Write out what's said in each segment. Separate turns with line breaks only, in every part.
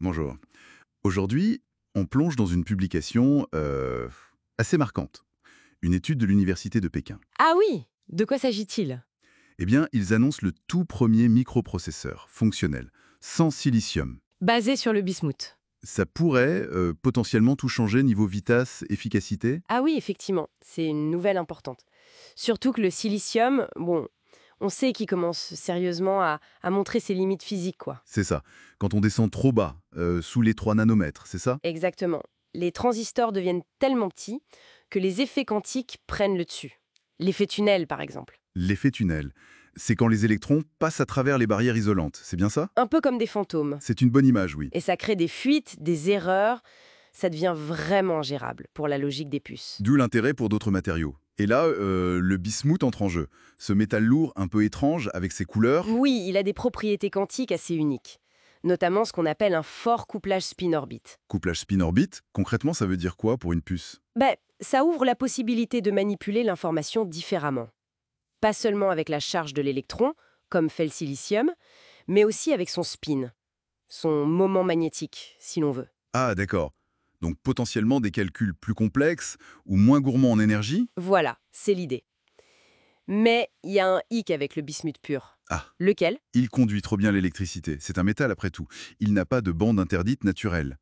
Bonjour. Aujourd'hui, on plonge dans une publication assez marquante. Une étude de l'Université de Pékin.
Ah oui! De quoi s'agit-il?
Eh bien, ils annoncent le tout premier microprocesseur fonctionnel, sans silicium.
Basé sur le bismuth.
Ça pourrait potentiellement tout changer niveau vitesse, efficacité.
Ah oui, effectivement, c'est une nouvelle importante. Surtout que le silicium, bon, on sait qu'il commence sérieusement à montrer ses limites physiques, quoi.
C'est ça. Quand on descend trop bas, sous les 3 nanomètres, c'est ça?
Exactement. Les transistors deviennent tellement petits que les effets quantiques prennent le dessus. L'effet tunnel, par exemple.
L'effet tunnel. C'est quand les électrons passent à travers les barrières isolantes, c'est bien ça?
Un peu comme des fantômes.
C'est une bonne image, oui.
Et ça crée des fuites, des erreurs. Ça devient vraiment gérable pour la logique des puces.
D'où l'intérêt pour d'autres matériaux. Et là, le bismuth entre en jeu. Ce métal lourd un peu étrange avec ses couleurs.
Oui, il a des propriétés quantiques assez uniques, notamment ce qu'on appelle un fort couplage spin-orbite.
Couplage spin-orbite, concrètement ça veut dire quoi pour une puce?
Ça ouvre la possibilité de manipuler l'information différemment. Pas seulement avec la charge de l'électron, comme fait le silicium, mais aussi avec son spin, son moment magnétique, si l'on veut.
Ah d'accord. Donc potentiellement des calculs plus complexes ou moins gourmands en énergie?
Voilà, c'est l'idée. Mais il y a un hic avec le bismuth pur.
Ah,
Lequel?
il conduit trop bien l'électricité. C'est un métal après tout. Il n'a pas de bande interdite naturelle.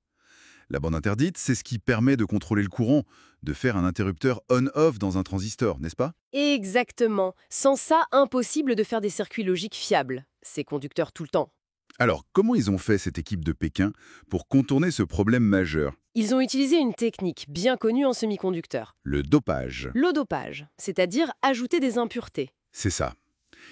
La bande interdite, c'est ce qui permet de contrôler le courant, de faire un interrupteur on-off dans un transistor, n'est-ce pas?
Exactement. Sans ça, impossible de faire des circuits logiques fiables. C'est conducteur tout le temps.
Alors, comment ils ont fait cette équipe de Pékin pour contourner ce problème majeur?
Ils ont utilisé une technique bien connue en semi-conducteur,
Le dopage.
l'odopage, c'est-à-dire ajouter des impuretés.
C'est ça.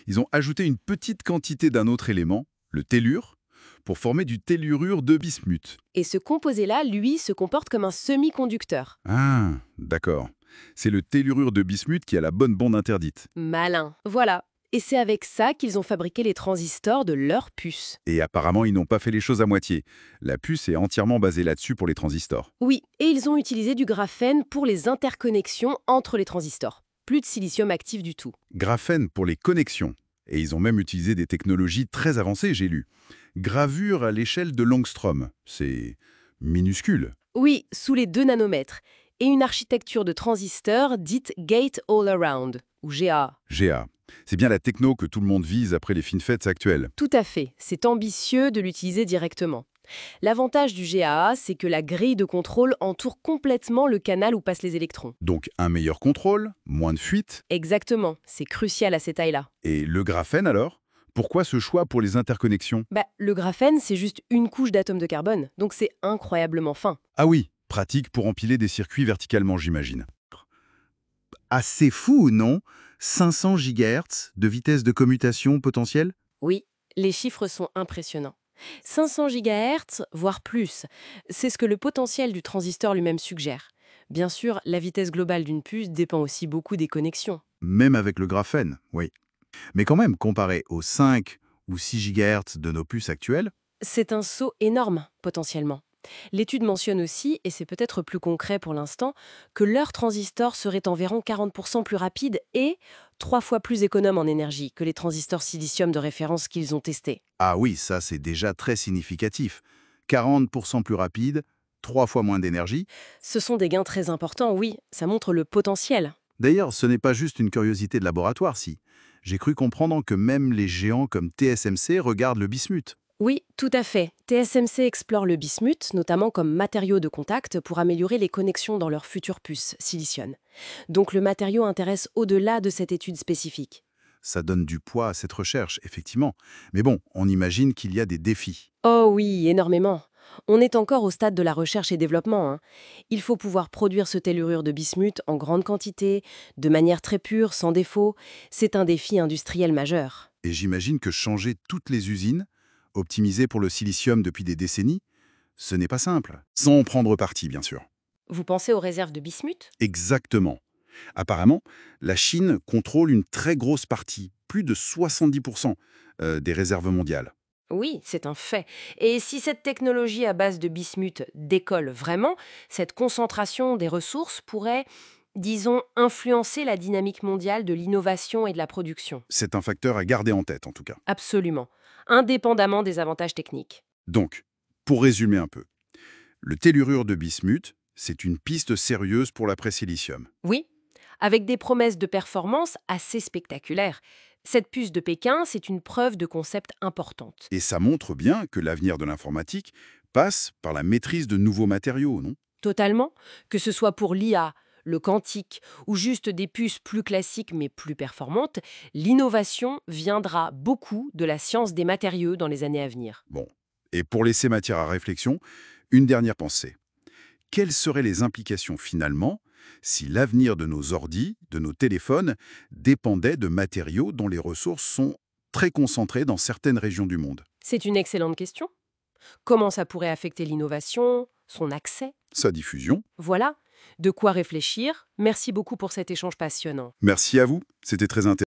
Ils ont ajouté une petite quantité d'un autre élément, le tellure, pour former du tellurure de bismuth.
Et ce composé-là, lui, se comporte comme un semi-conducteur.
Ah, d'accord. C'est le tellurure de bismuth qui a la bonne bande interdite.
Malin. Voilà. Et c'est avec ça qu'ils ont fabriqué les transistors de leur puce.
Et apparemment, ils n'ont pas fait les choses à moitié. La puce est entièrement basée là-dessus pour les transistors.
Oui, et ils ont utilisé du graphène pour les interconnexions entre les transistors. Plus de silicium actif du tout.
Graphène pour les connexions. Et ils ont même utilisé des technologies très avancées, j'ai lu. Gravure à l'échelle de l'angstrom. C'est minuscule.
Oui, sous les 2 nanomètres. Et une architecture de transistors dite Gate All Around, ou GA.
GA. C'est bien la techno que tout le monde vise après les FinFETs actuelles.
Tout à fait, c'est ambitieux de l'utiliser directement. L'avantage du GAA, c'est que la grille de contrôle entoure complètement le canal où passent les électrons.
Donc un meilleur contrôle, moins de fuite.
Exactement, c'est crucial à ces tailles-là.
Et le graphène alors? Pourquoi ce choix pour les interconnexions?
Le graphène, c'est juste une couche d'atomes de carbone, donc c'est incroyablement fin.
Ah oui, pratique pour empiler des circuits verticalement, j'imagine. Assez fou, non? 500 GHz de vitesse de commutation potentielle?
Oui, les chiffres sont impressionnants. 500 GHz, voire plus, c'est ce que le potentiel du transistor lui-même suggère. Bien sûr, la vitesse globale d'une puce dépend aussi beaucoup des connexions.
Même avec le graphène, oui. Mais quand même, comparé aux 5 ou 6 GHz de nos puces actuelles,
C'est un saut énorme, potentiellement. L'étude mentionne aussi, et c'est peut-être plus concret pour l'instant, que leur transistor serait environ 40% plus rapide et 3 fois plus économe en énergie que les transistors silicium de référence qu'ils ont testés.
ah oui, ça c'est déjà très significatif. 40% plus rapide, 3 fois moins d'énergie.
Ce sont des gains très importants, oui, ça montre le potentiel.
D'ailleurs, ce n'est pas juste une curiosité de laboratoire, si. J'ai cru comprendre que même les géants comme TSMC regardent le bismuth.
Oui, tout à fait. TSMC explore le bismuth, notamment comme matériau de contact pour améliorer les connexions dans leur future puce silicium. Donc le matériau intéresse au-delà de cette étude spécifique.
Ça donne du poids à cette recherche, effectivement. Mais bon, on imagine qu'il y a des défis.
Oh oui, énormément. On est encore au stade de la recherche et développement, hein. Il faut pouvoir produire ce tellurure de bismuth en grande quantité, de manière très pure, sans défaut. C'est un défi industriel majeur.
Et j'imagine que changer toutes les usines, optimisées pour le silicium depuis des décennies, ce n'est pas simple. Sans en prendre parti, bien sûr.
Vous pensez aux réserves de bismuth?
Exactement. Apparemment, la Chine contrôle une très grosse partie, plus de 70% des réserves mondiales.
Oui, c'est un fait. Et si cette technologie à base de bismuth décolle vraiment, cette concentration des ressources pourrait, disons, influencer la dynamique mondiale de l'innovation et de la production.
C'est un facteur à garder en tête, en tout cas.
Absolument. Indépendamment des avantages techniques.
Donc, Pour résumer un peu, le tellurure de bismuth, c'est une piste sérieuse pour l'après-silicium.
Oui, avec des promesses de performance assez spectaculaires. Cette puce de Pékin, c'est une preuve de concept importante.
Et ça montre bien que l'avenir de l'informatique passe par la maîtrise de nouveaux matériaux, non?
Totalement, que ce soit pour l'IA, le quantique ou juste des puces plus classiques mais plus performantes, l'innovation viendra beaucoup de la science des matériaux dans les années à venir.
Bon. Et pour laisser matière à réflexion, une dernière pensée. Quelles seraient les implications finalement si l'avenir de nos ordis, de nos téléphones, dépendait de matériaux dont les ressources sont très concentrées dans certaines régions du monde?
C'est une excellente question. Comment ça pourrait affecter l'innovation, son accès?
Sa diffusion?
Voilà, de quoi réfléchir. Merci beaucoup pour cet échange passionnant.
Merci à vous, c'était très intéressant.